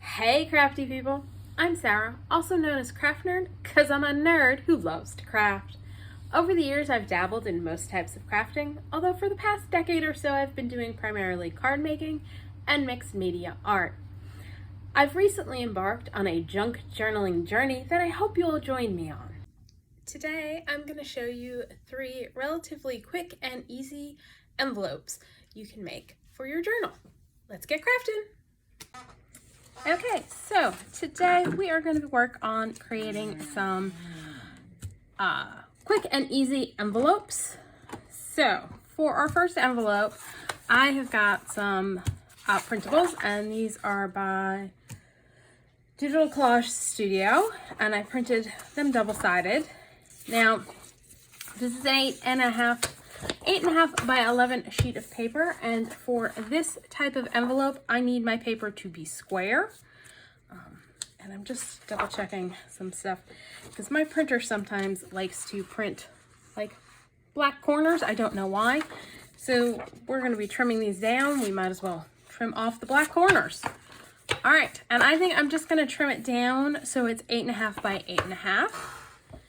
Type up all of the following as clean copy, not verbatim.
Hey crafty people, I'm Sarah, also known as Craft Nerd because I'm a nerd who loves to craft. Over the years I've dabbled in most types of crafting, although for the past decade or so I've been doing primarily card making and mixed media art. I've recently embarked on a junk journaling journey that I hope you'll join me on. Today I'm going to show you 3 relatively quick and easy envelopes you can make for your journal. Let's get crafting! Okay, so today we are going to work on creating some quick and easy envelopes. So for our first envelope, I have got some printables, and these are by Digital Collage Studio, and I printed them double-sided. Now, this is an 8.5 by 11 sheet of paper, and for this type of envelope I need my paper to be square. And I'm just double checking some stuff because my printer sometimes likes to print like black corners. I don't know why. So we're going to be trimming these down. We might as well trim off the black corners. All right, and I think I'm just going to trim it down so it's 8.5 by 8.5.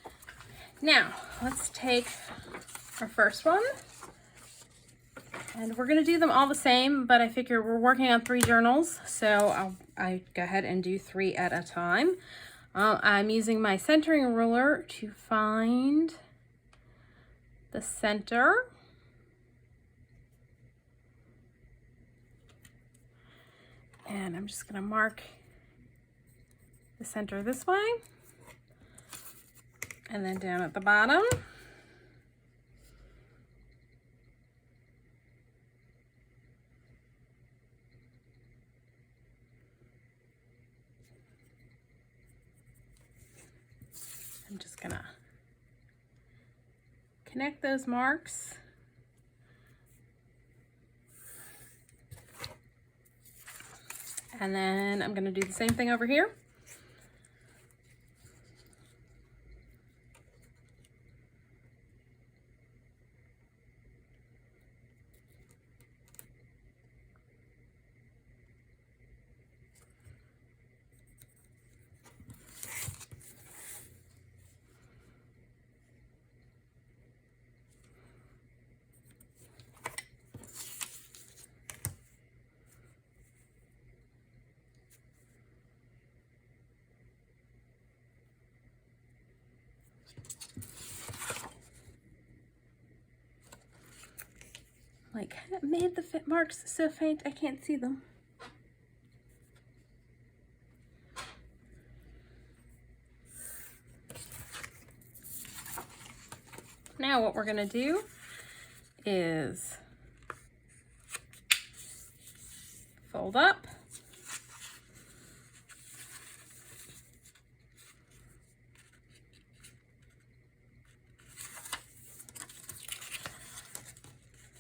Now let's take our first one, and we're going to do them all the same, but I figure we're working on 3 journals, so I go ahead and do 3 at a time. I'm using my centering ruler to find the center. And I'm just going to mark the center this way, and then down at the bottom. I'm just gonna connect those marks. And then I'm gonna do the same thing over here. Like, it made the fit marks so faint I can't see them. Now what we're gonna do is fold up.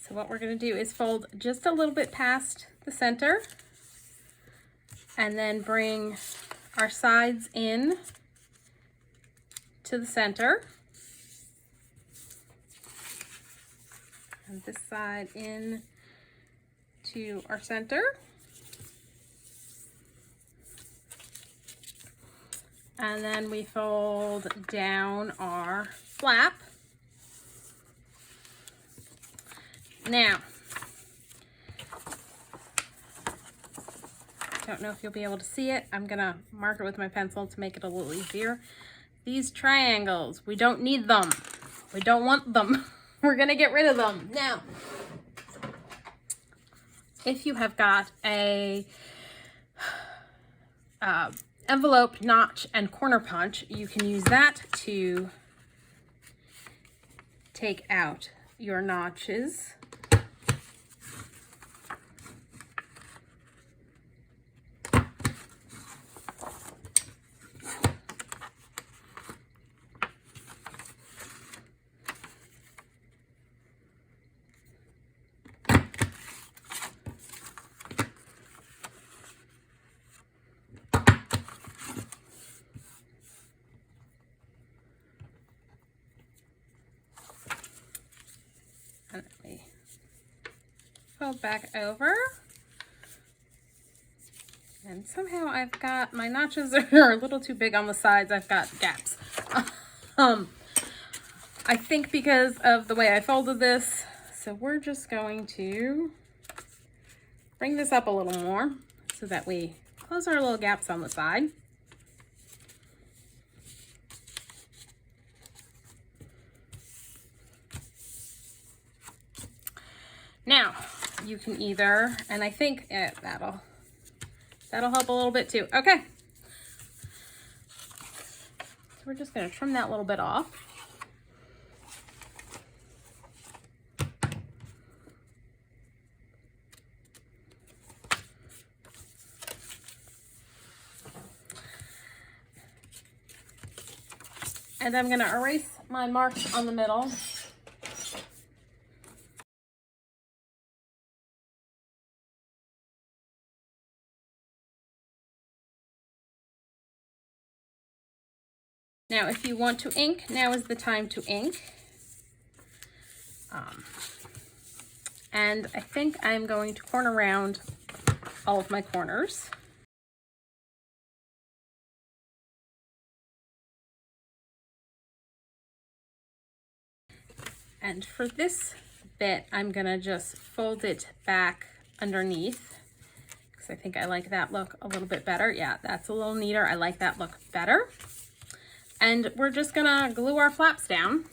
So what we're going to do is fold just a little bit past the center, and then bring our sides in to the center, and this side in to our center, and then we fold down our flap. Now, don't know if you'll be able to see it. I'm gonna mark it with my pencil to make it a little easier. These triangles, we don't need them. We don't want them. We're gonna get rid of them. Now, if you have got a envelope notch and corner punch, you can use that to take out your notches. And let me fold back over And somehow I've got, my notches are a little too big on the sides. I've got gaps. I think because of the way I folded this. So we're just going to bring this up a little more so that we close our little gaps on the side. Now, you can either, and I think that'll help a little bit too. Okay. So we're just going to trim that little bit off. And I'm going to erase my marks on the middle. Now, if you want to ink, now is the time to ink. And I think I'm going to corner around all of my corners. And for this bit, I'm gonna just fold it back underneath because I think I like that look a little bit better. Yeah, that's a little neater. I like that look better. And we're just gonna glue our flaps down.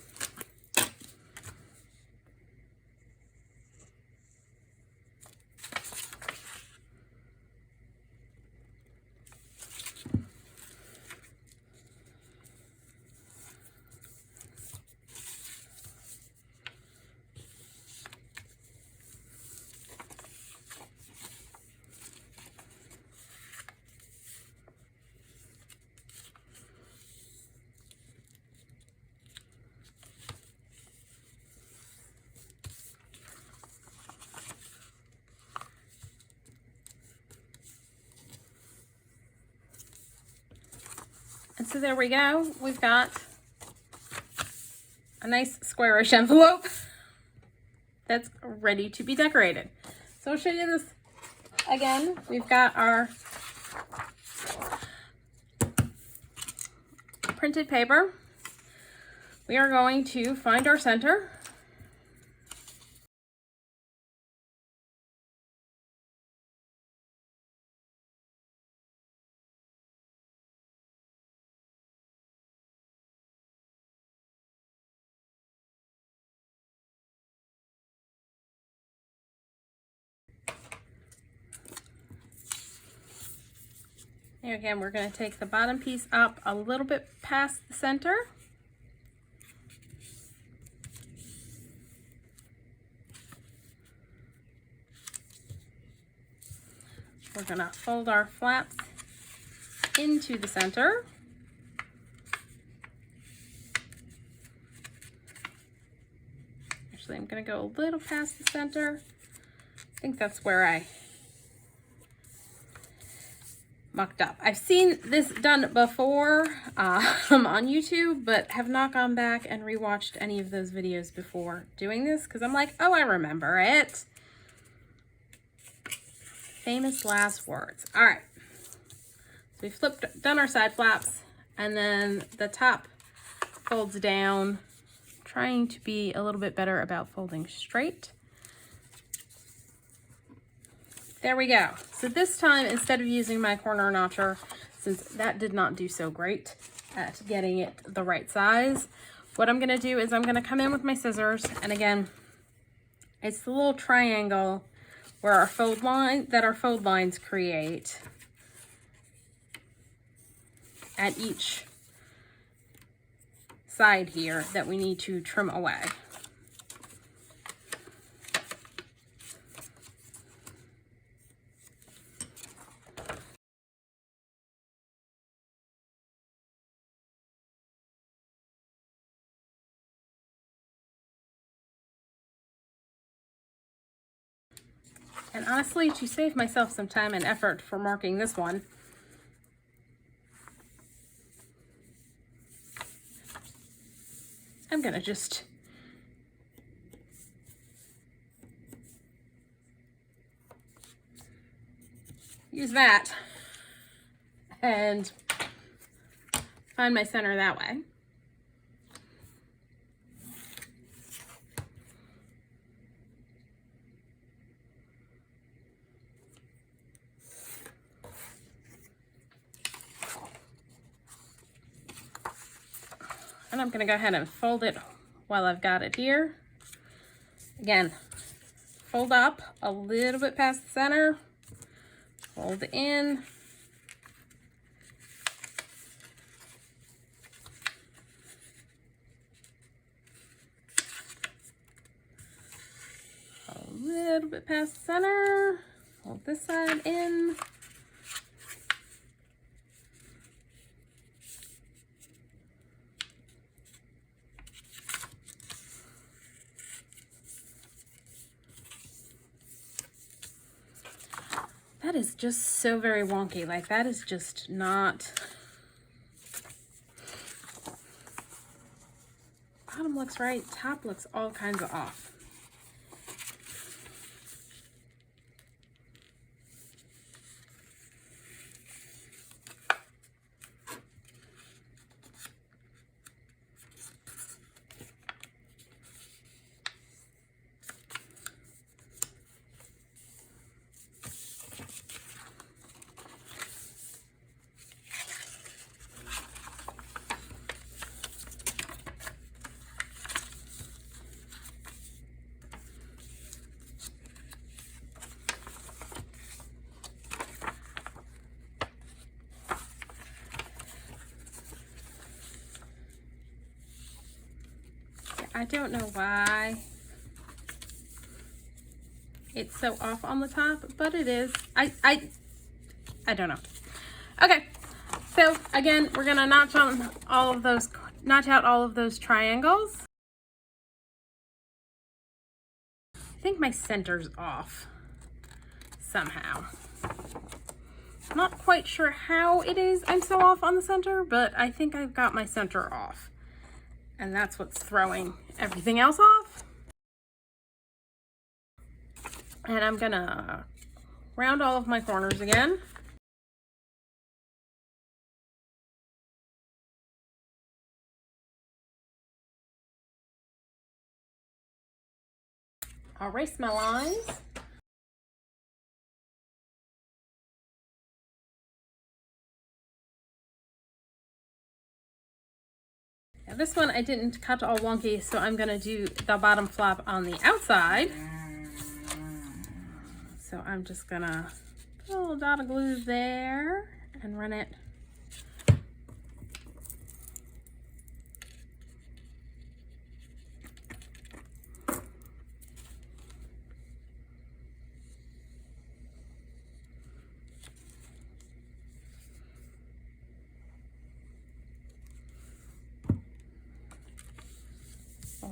And so there we go. We've got a nice squarish envelope that's ready to be decorated. So I'll show you this again. We've got our printed paper. We are going to find our center. And again, we're going to take the bottom piece up a little bit past the center. We're going to fold our flaps into the center. Actually, I'm going to go a little past the center. I think that's where I mucked up. I've seen this done before on YouTube, but have not gone back and rewatched any of those videos before doing this because I'm like, oh, I remember it. Famous last words. All right. So we've done our side flaps, and then the top folds down, trying to be a little bit better about folding straight. There we go. So this time, instead of using my corner notcher, since that did not do so great at getting it the right size, what I'm gonna do is I'm gonna come in with my scissors, and again, it's the little triangle where our fold lines create at each side here that we need to trim away. And honestly, to save myself some time and effort for marking this one, I'm gonna just use that and find my center that way. And I'm going to go ahead and fold it while I've got it here. Again, fold up a little bit past the center, fold in, a little bit past the center, fold this side in. That is just so very wonky. Like, that is just not... Bottom looks right, top looks all kinds of off. I don't know why it's so off on the top, but it is. I don't know. Okay, so again, we're gonna notch out all of those triangles. I think my center's off somehow. I'm not quite sure how it is I'm so off on the center, but I think I've got my center off. And that's what's throwing everything else off. And I'm gonna round all of my corners again. I'll erase my lines. Now this one I didn't cut all wonky, so I'm gonna do the bottom flap on the outside. So I'm just gonna put a little dot of glue there and run it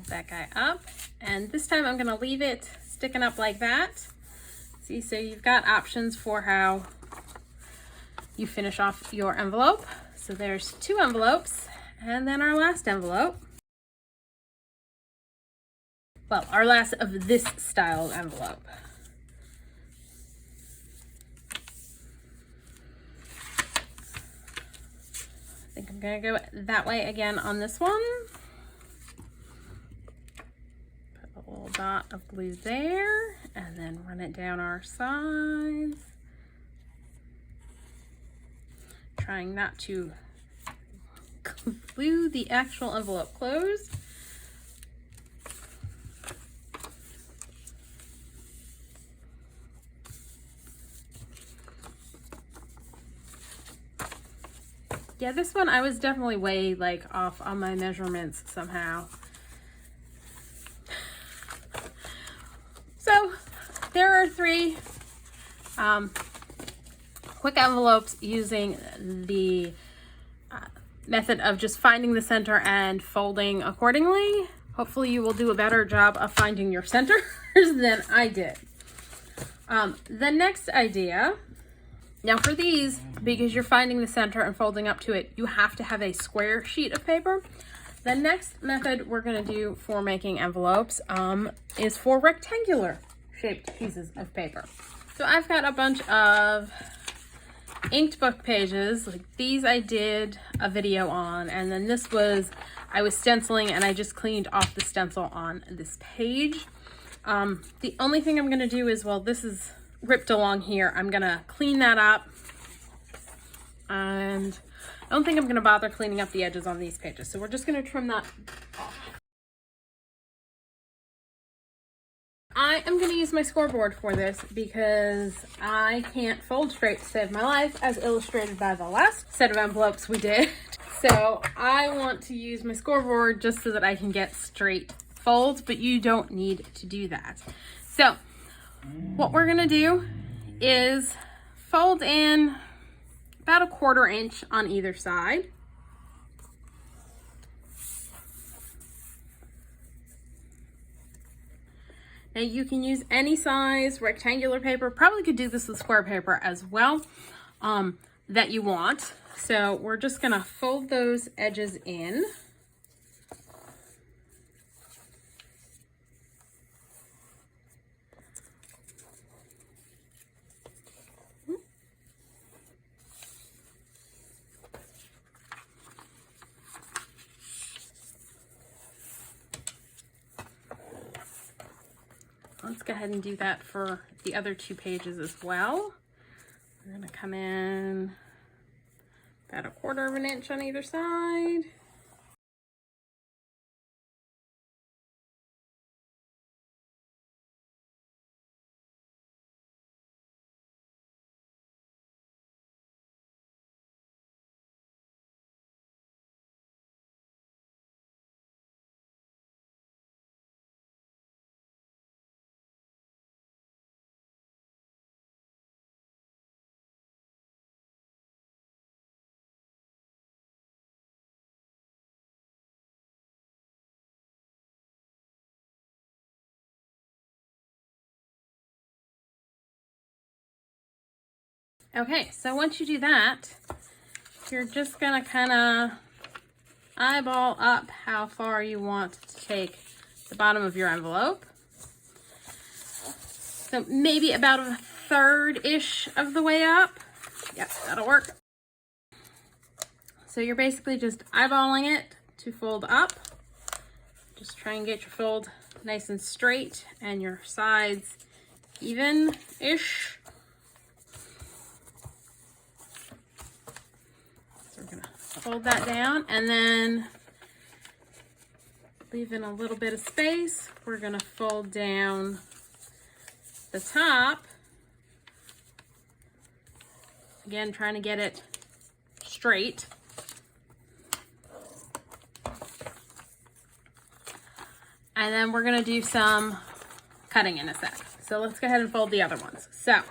that guy up, and this time I'm going to leave it sticking up like that. See, so you've got options for how you finish off your envelope. So there's 2 envelopes, and then our last envelope. Well, our last of this style of envelope. I think I'm going to go that way again on this one. Little dot of glue there, and then run it down our sides, trying not to glue the actual envelope closed. Yeah, this one I was definitely way like off on my measurements somehow. So there are 3 quick envelopes using the method of just finding the center and folding accordingly. Hopefully you will do a better job of finding your centers than I did. The next idea, now for these, because you're finding the center and folding up to it, you have to have a square sheet of paper. The next method we're going to do for making envelopes is for rectangular shaped pieces of paper. So I've got a bunch of inked book pages, like these I did a video on, and then this was, I was stenciling and I just cleaned off the stencil on this page. The only thing I'm going to do is, well, this is ripped along here. I'm going to clean that up. And I don't think I'm going to bother cleaning up the edges on these pages. So we're just going to trim that off. I am going to use my scoreboard for this because I can't fold straight to save my life, as illustrated by the last set of envelopes we did. So I want to use my scoreboard just so that I can get straight folds, but you don't need to do that. So what we're going to do is fold in about 1/4 inch on either side. Now you can use any size rectangular paper, probably could do this with square paper as well, that you want. So we're just gonna fold those edges in. Let's go ahead and do that for the other 2 pages as well. We're going to come in about 1/4 inch on either side. Okay, so once you do that, you're just gonna kind of eyeball up how far you want to take the bottom of your envelope. So maybe about 1/3-ish of the way up. Yep, that'll work. So you're basically just eyeballing it to fold up. Just try and get your fold nice and straight and your sides even-ish. So we're gonna fold that down and then leaving a little bit of space, we're gonna fold down the top. Again, trying to get it straight. And then we're gonna do some cutting in a sec. So let's go ahead and fold the other ones. So,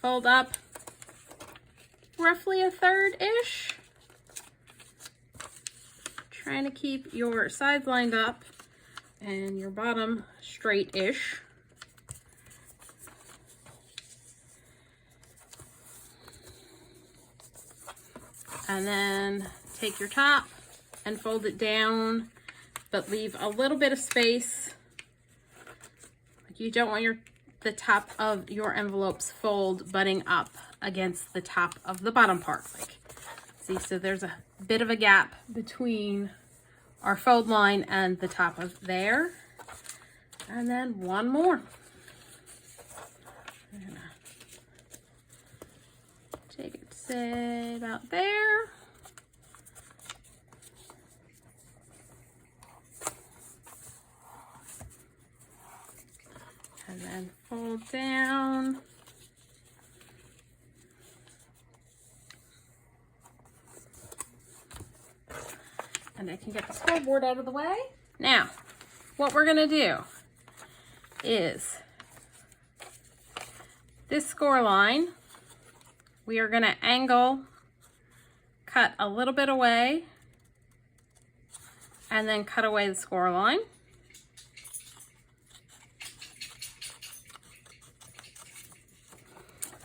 fold up roughly 1/3-ish. Trying to keep your sides lined up and your bottom straight-ish. And then take your top and fold it down, but leave a little bit of space. Like you don't want the top of your envelope's fold butting up against the top of the bottom part. Like, see, so there's a bit of a gap between our fold line and the top of there. And then one more. I'm gonna take it, say, about there. And then fold down. And I can get the scoreboard out of the way. Now, what we're gonna do is this score line, we are gonna angle, cut a little bit away, and then cut away the score line.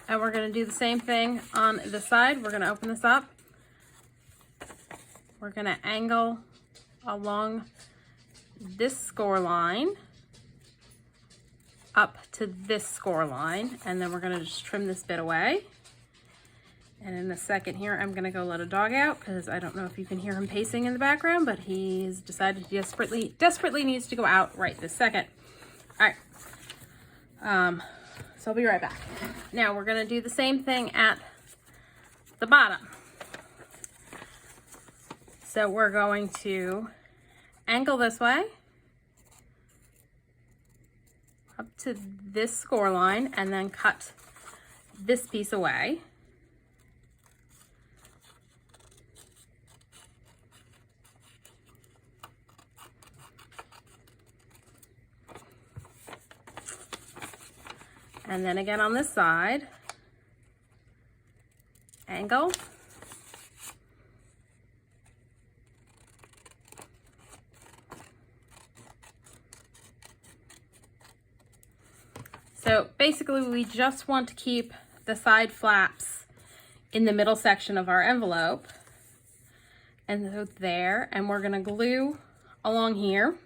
And we're going to do the same thing on the side. We're going to open this up. We're going to angle along this score line. up to this score line, and then we're gonna just trim this bit away. And in a second here, I'm gonna go let a dog out because I don't know if you can hear him pacing in the background, but he's decided he desperately needs to go out right this second. All right, so I'll be right back. Now we're gonna do the same thing at the bottom. So we're going to angle this way up to this score line and then cut this piece away. And then again on this side, angle. So basically we just want to keep the side flaps in the middle section of our envelope. And so there, and we're gonna glue along here.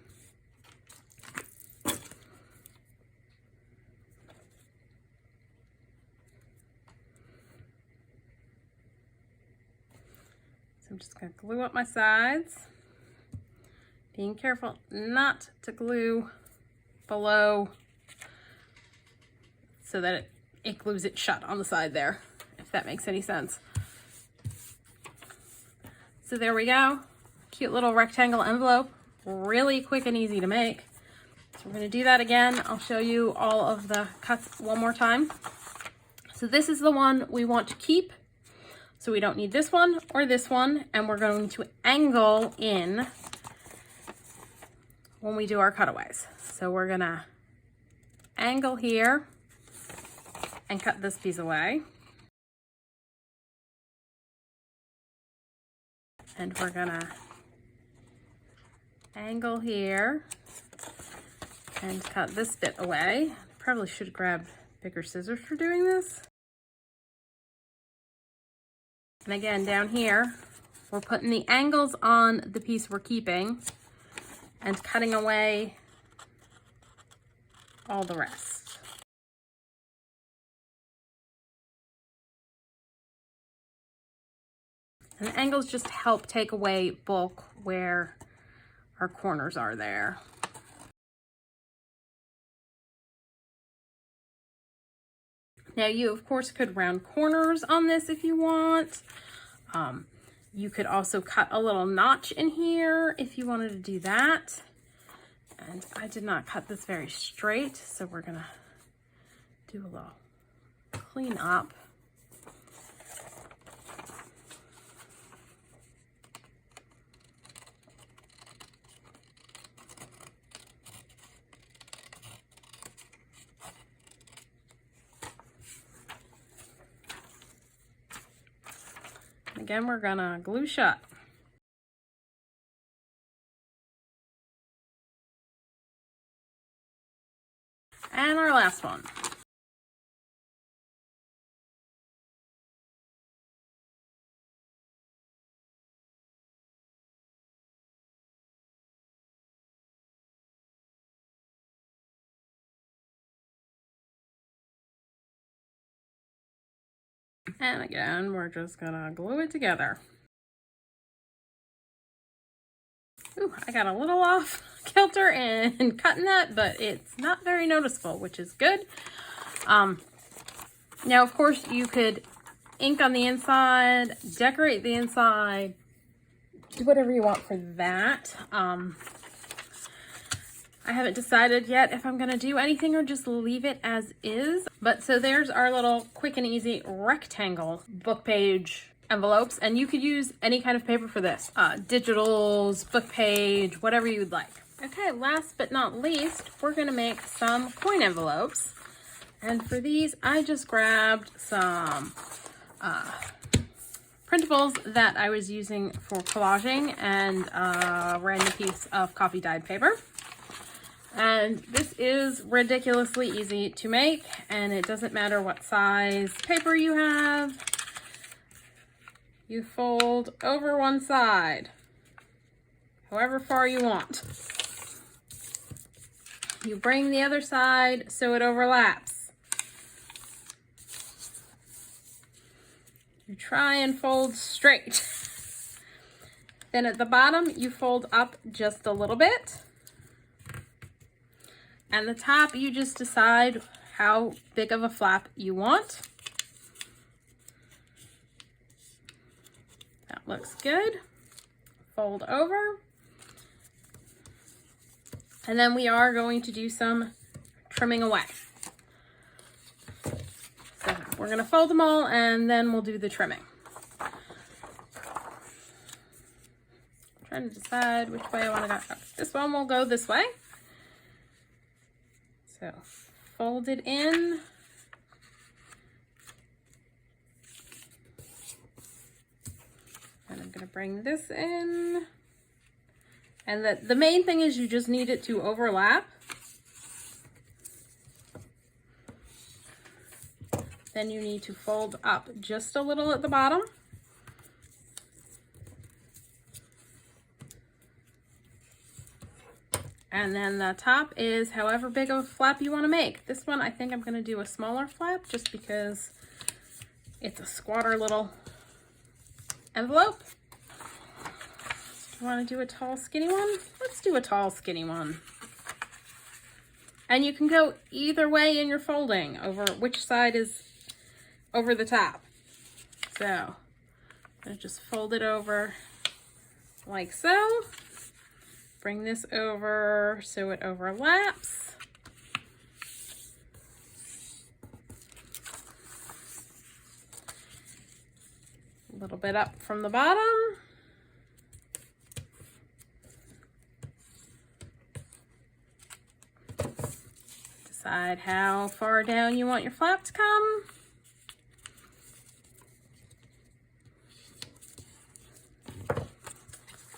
So I'm just gonna glue up my sides, being careful not to glue below so that it glues it shut on the side there, if that makes any sense. So there we go. Cute little rectangle envelope, really quick and easy to make. So we're gonna do that again. I'll show you all of the cuts one more time. So this is the one we want to keep. So we don't need this one or this one, and we're going to angle in when we do our cutaways. So we're gonna angle here and cut this piece away. And we're gonna angle here and cut this bit away. Probably should grab bigger scissors for doing this. And again, down here, we're putting the angles on the piece we're keeping and cutting away all the rest. And the angles just help take away bulk where our corners are there. Now you of course could round corners on this if you want. You could also cut a little notch in here if you wanted to do that. And I did not cut this very straight, so we're gonna do a little clean up. Again, we're gonna glue shut. And our last one. And again, we're just gonna glue it together. Ooh, I got a little off kilter in cutting that, but it's not very noticeable, which is good. Now, of course, you could ink on the inside, decorate the inside, do whatever you want for that. I haven't decided yet if I'm gonna do anything or just leave it as is. But so there's our little quick and easy rectangle book page envelopes, and you could use any kind of paper for this. Digitals, book page, whatever you would like. Okay, last but not least, we're gonna make some coin envelopes. And for these, I just grabbed some printables that I was using for collaging and a random piece of coffee dyed paper. And this is ridiculously easy to make, and it doesn't matter what size paper you have. You fold over one side, however far you want. You bring the other side so it overlaps. You try and fold straight. Then at the bottom, you fold up just a little bit. And the top, you just decide how big of a flap you want. That looks good. Fold over. And then we are going to do some trimming away. So we're going to fold them all and then we'll do the trimming. Trying to decide which way I want to go. Okay, this one will go this way. So fold it in. And I'm going to bring this in. And the main thing is you just need it to overlap. Then you need to fold up just a little at the bottom. And then the top is however big of a flap you want to make. This one, I think I'm going to do a smaller flap just because it's a squatter little envelope. Do you want to do a tall, skinny one? Let's do a tall, skinny one. And you can go either way in your folding over which side is over the top. So I'm going to just fold it over like so. Bring this over so it overlaps. A little bit up from the bottom. Decide how far down you want your flap to come.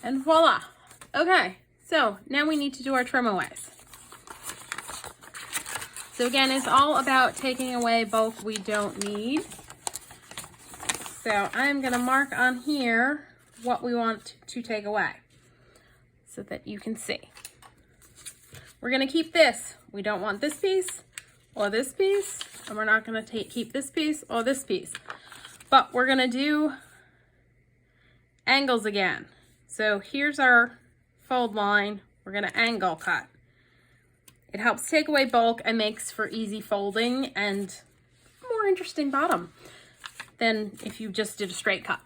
And voila. Okay. So now we need to do our trim aways. So again, it's all about taking away bulk we don't need. So I'm going to mark on here what we want to take away so that you can see. We're going to keep this. We don't want this piece or this piece, and we're not going to keep this piece or this piece. But we're going to do angles again. So here's our fold line. We're going to angle cut. It helps take away bulk and makes for easy folding and more interesting bottom than if you just did a straight cut.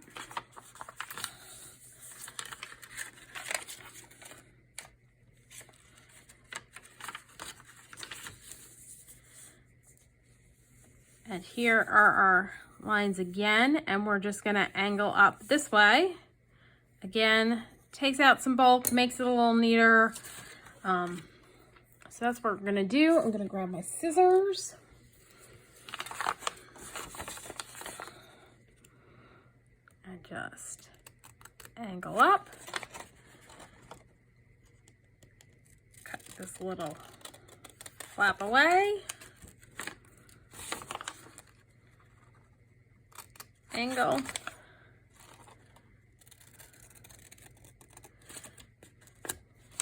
And here are our lines again, and we're just going to angle up this way. Again, takes out some bulk, makes it a little neater. So that's what we're going to do. I'm going to grab my scissors. And just angle up. Cut this little flap away. Angle.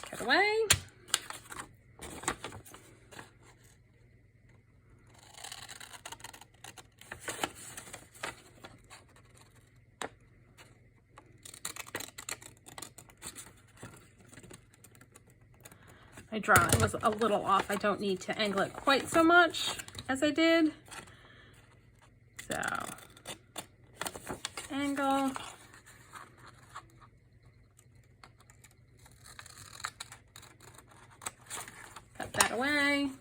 Cut away. My drawing was a little off. I don't need to angle it quite so much as I did. So, angle. Cut that away.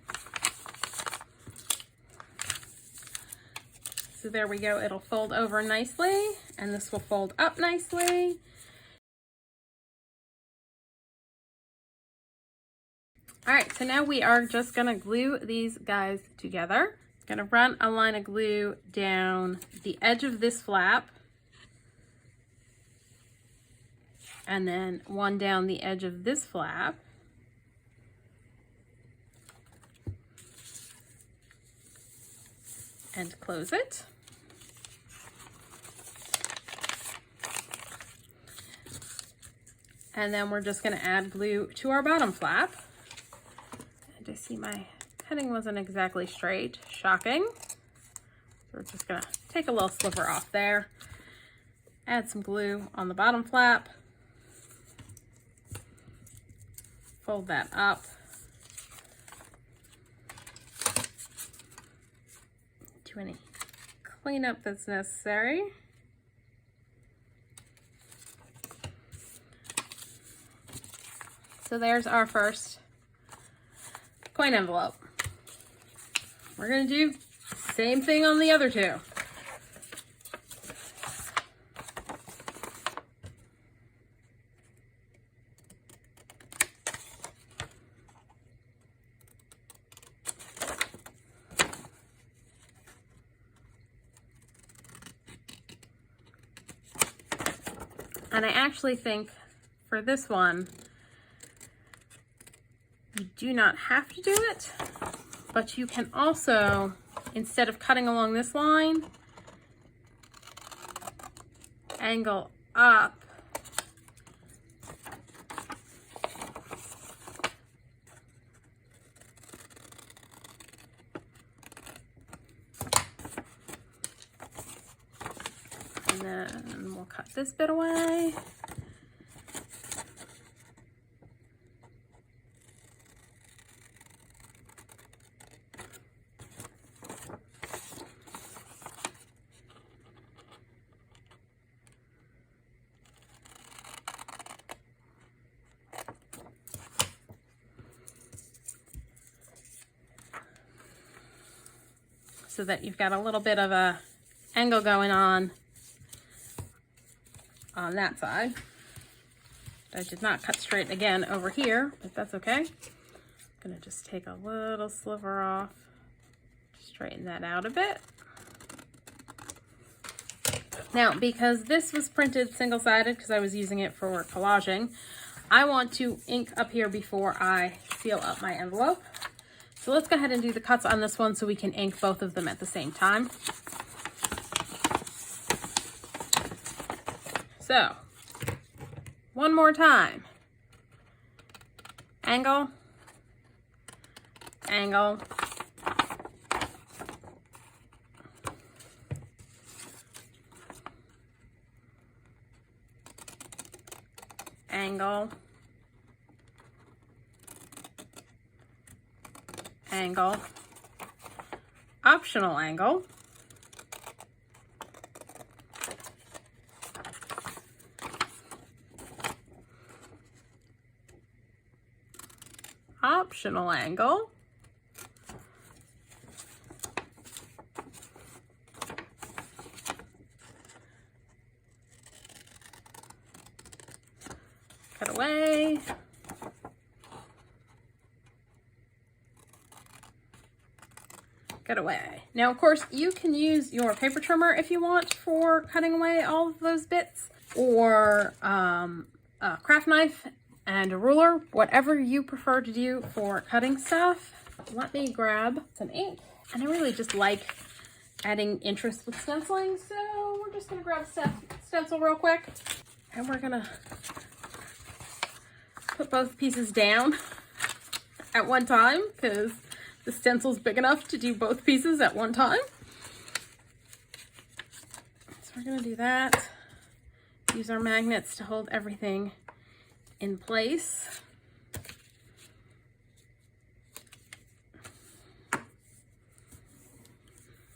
So there we go. It'll fold over nicely, and this will fold up nicely. All right, so now we are just gonna glue these guys together. Gonna run a line of glue down the edge of this flap, and then one down the edge of this flap. And close it. And then we're just gonna add glue to our bottom flap. I my cutting wasn't exactly straight. Shocking. So we're just gonna take a little sliver off there. Add some glue on the bottom flap. Fold that up. Do any cleanup that's necessary. So there's our first coin envelope. We're gonna do the same thing on the other two. And I actually think for this one, you do not have to do it, but you can also, instead of cutting along this line, angle up and then we'll cut this bit away. So that you've got a little bit of a angle going on that side. I did not cut straight again over here, but that's okay. I'm gonna just take a little sliver off, straighten that out a bit. Now, because this was printed single-sided, because I was using it for collaging, I want to ink up here before I seal up my envelope. So let's go ahead and do the cuts on this one so we can ink both of them at the same time. So, one more time. Angle, angle, angle, angle, optional angle, optional angle, cut away, cut away. Now, of course, you can use your paper trimmer if you want for cutting away all of those bits, or a craft knife and a ruler, whatever you prefer to do for cutting stuff. Let me grab some ink. And I really just like adding interest with stenciling, so we're just gonna grab a stencil real quick, and we're gonna put both pieces down at one time, because the stencil's big enough to do both pieces at one time. So we're gonna do that. Use our magnets to hold everything in place.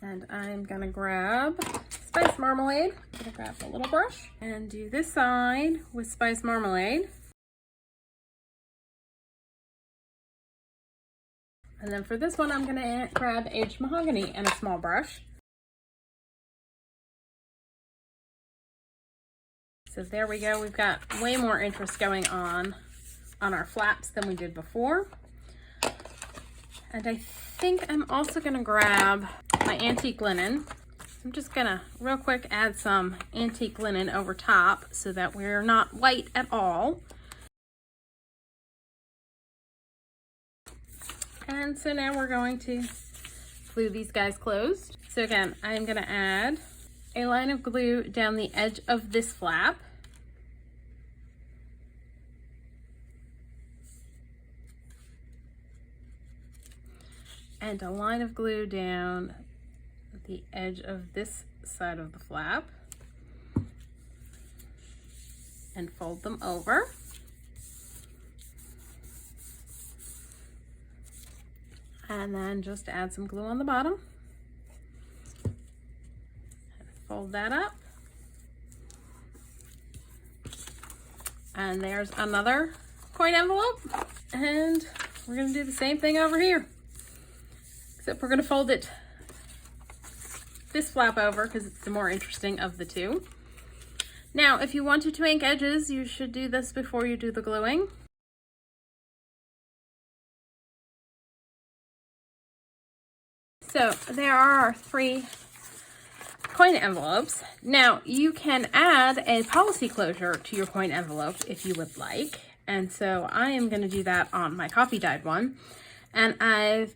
And I'm gonna grab Spice Marmalade. I'm gonna grab a little brush and do this side with Spice Marmalade. And then for this one, I'm gonna grab Aged Mahogany and a small brush. So there we go. We've got way more interest going on our flaps than we did before. And I think I'm also gonna grab my antique linen. I'm just gonna real quick add some antique linen over top so that we're not white at all. And so now we're going to glue these guys closed. So again, I'm gonna add a line of glue down the edge of this flap. and a line of glue down the edge of this side of the flap and fold them over. And then just add some glue on the bottom. And fold that up. And there's another coin envelope. And we're gonna do the same thing over here. Except we're gonna fold it this flap over because it's the more interesting of the two. Now, if you wanted to ink edges, you should do this before you do the gluing. So there are our 3 coin envelopes. Now you can add a policy closure to your coin envelope if you would like. And so I am going to do that on my coffee dyed one. And I've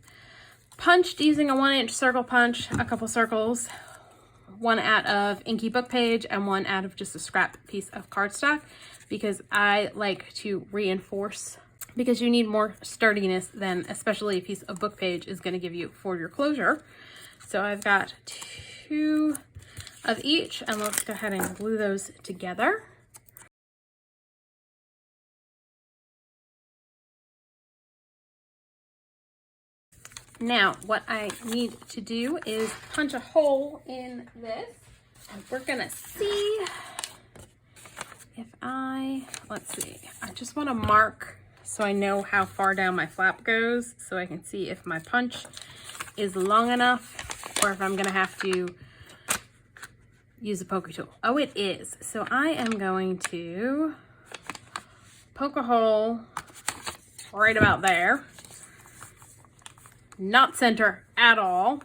punched using a 1-inch circle punch, a couple circles, one out of inky book page and one out of just a scrap piece of cardstock, because I like to reinforce, because you need more sturdiness than especially a piece of book page is going to give you for your closure. So I've got 2 of each, and let's go ahead and glue those together. Now what I need to do is punch a hole in this, and we're gonna see if let's see, I just want to mark so I know how far down my flap goes, so I can see if my punch is long enough or if I'm gonna have to use a poker tool. Oh, it is. So I am going to poke a hole right about there. Not center at all.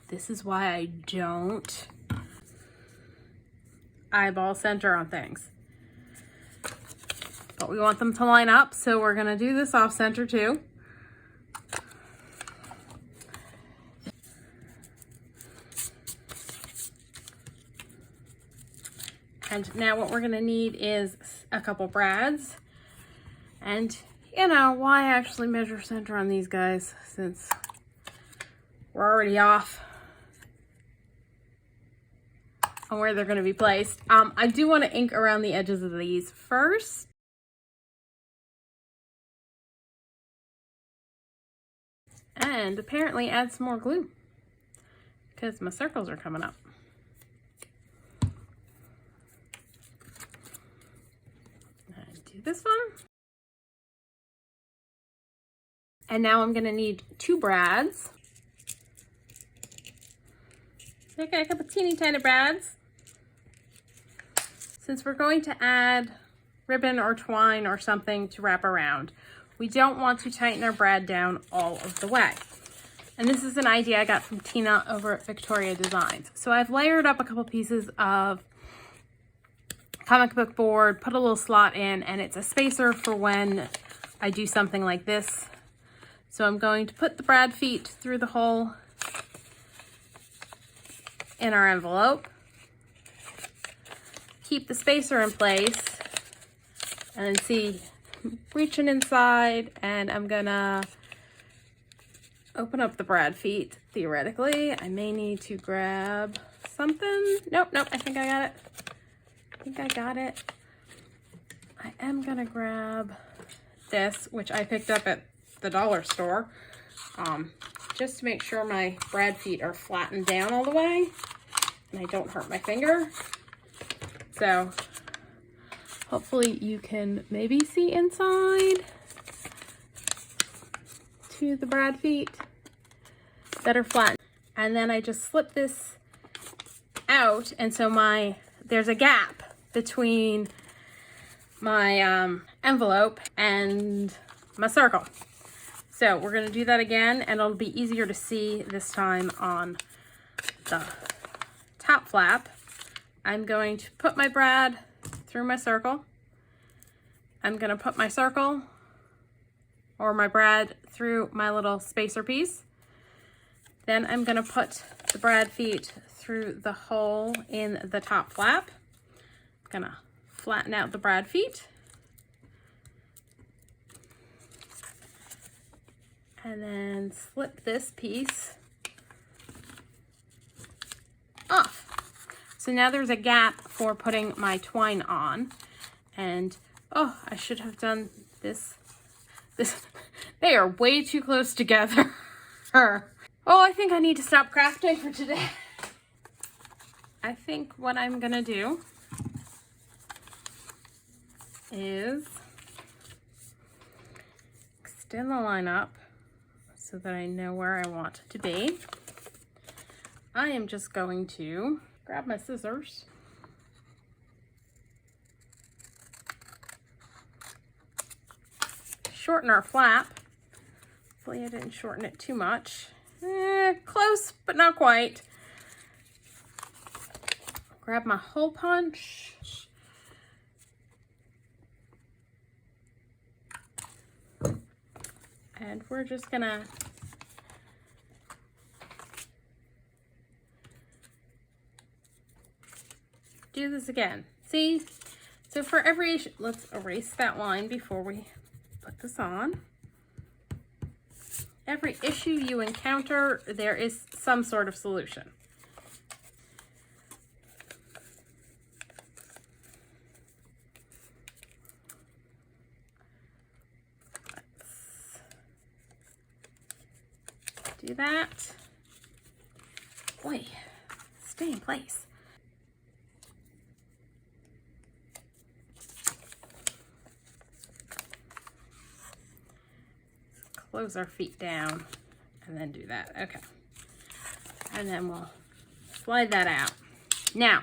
This is why I don't eyeball center on things. But we want them to line up, so we're gonna do this off center too. And now what we're gonna need is a couple brads. And you know, why actually measure center on these guys since we're already off on where they're gonna be placed. I do wanna ink around the edges of these first. And apparently add some more glue because my circles are coming up. And do this one. And now I'm gonna need 2 brads. Okay, a couple teeny tiny brads. Since we're going to add ribbon or twine or something to wrap around, we don't want to tighten our brad down all of the way. And this is an idea I got from Tina over at Victoria Designs. So I've layered up a couple pieces of comic book board, put a little slot in, and it's a spacer for when I do something like this. So I'm going to put the brad feet through the hole in our envelope, keep the spacer in place, and then see, reaching inside, and I'm gonna open up the brad feet. Theoretically, I may need to grab something. Nope, I think I got it. I am gonna grab this, which I picked up at the dollar store, just to make sure my brad feet are flattened down all the way and I don't hurt my finger. So hopefully you can maybe see inside to the brad feet that are flat. And then I just slip this out, and so there's a gap between my envelope and my circle. So we're going to do that again, and it'll be easier to see this time on the top flap. I'm going to put my brad through my circle. I'm going to put my circle or my brad through my little spacer piece. Then I'm going to put the brad feet through the hole in the top flap. I'm going to flatten out the brad feet. and then slip this piece off. So now there's a gap for putting my twine on. And oh, I should have done this. They are way too close together. Oh, I think I need to stop crafting for today. I think what I'm gonna do is extend the line up so that I know where I want it to be. I am just going to grab my scissors shorten our flap. Hopefully I didn't shorten it too much. Close, but not quite. Grab my hole punch. And we're just gonna do this again. See? So for every, let's erase that line before we put this on. Every issue you encounter, there is some sort of solution. Let's do that. Boy, stay in place. Close our feet down and then do that. Okay. And then we'll slide that out. Now,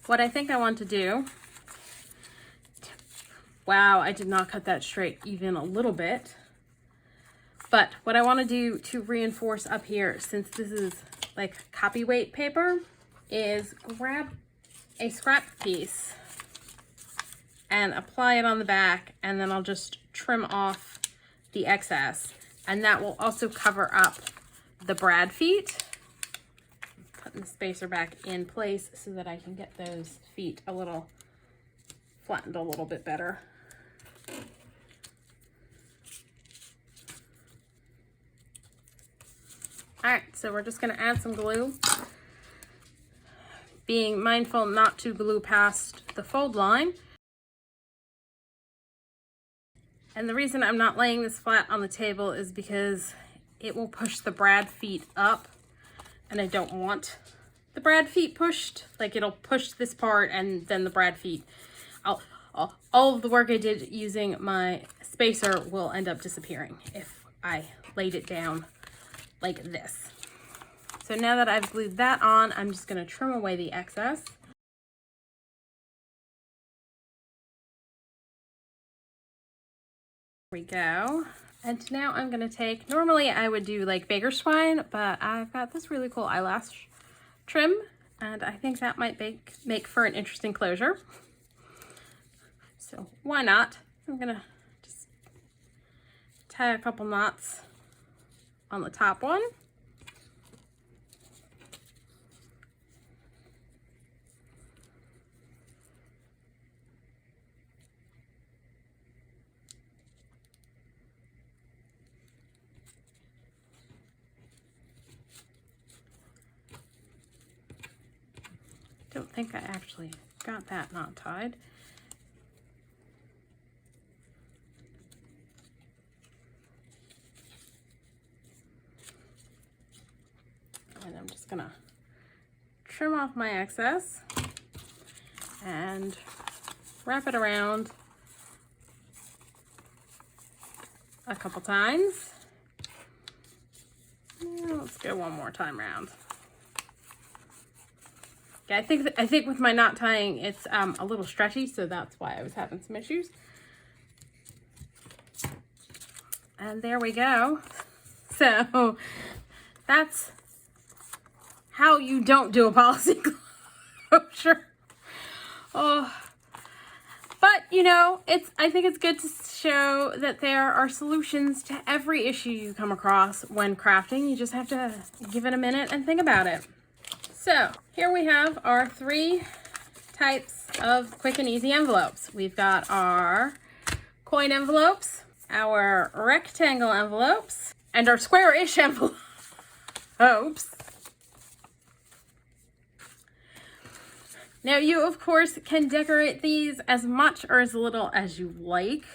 what I think I want to do, wow, I did not cut that straight even a little bit. But what I want to do to reinforce up here, since this is like copyweight paper, is grab a scrap piece and apply it on the back, and then I'll just trim off the excess, and that will also cover up the brad feet. Putting the spacer back in place so that I can get those feet a little flattened a little bit better. All right, so we're just gonna add some glue, being mindful not to glue past the fold line. And the reason I'm not laying this flat on the table is because it will push the brad feet up, and I don't want the brad feet pushed. Like, it'll push this part and then the brad feet. All of the work I did using my spacer will end up disappearing if I laid it down like this. So now that I've glued that on, I'm just gonna trim away the excess. We go. And now I'm gonna take, normally I would do like baker's twine, but I've got this really cool eyelash trim, and I think that might make for an interesting closure. So why not? I'm gonna just tie a couple knots on the top one. Don't think I actually got that knot tied. And I'm just gonna trim off my excess and wrap it around a couple times. Let's go one more time around. Yeah, I think with my knot tying, it's a little stretchy, so that's why I was having some issues. And there we go. So that's how you don't do a policy closure. Oh, but you know, I think it's good to show that there are solutions to every issue you come across when crafting. You just have to give it a minute and think about it. So here we have our 3 types of quick and easy envelopes. We've got our coin envelopes, our rectangle envelopes, and our square-ish envelopes. Now you, of course, can decorate these as much or as little as you like.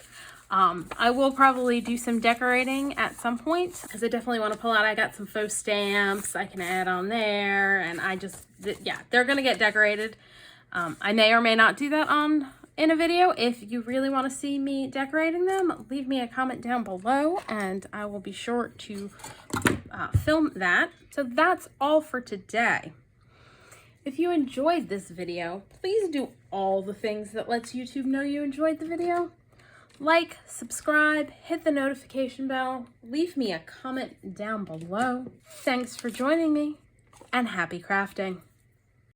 I will probably do some decorating at some point because I definitely want to pull out. I got some faux stamps I can add on there, and yeah, they're going to get decorated. I may or may not do that in a video. If you really want to see me decorating them, leave me a comment down below and I will be sure to film that. So that's all for today. If you enjoyed this video, please do all the things that lets YouTube know you enjoyed the video. Like, subscribe, hit the notification bell, leave me a comment down below. Thanks for joining me, and happy crafting.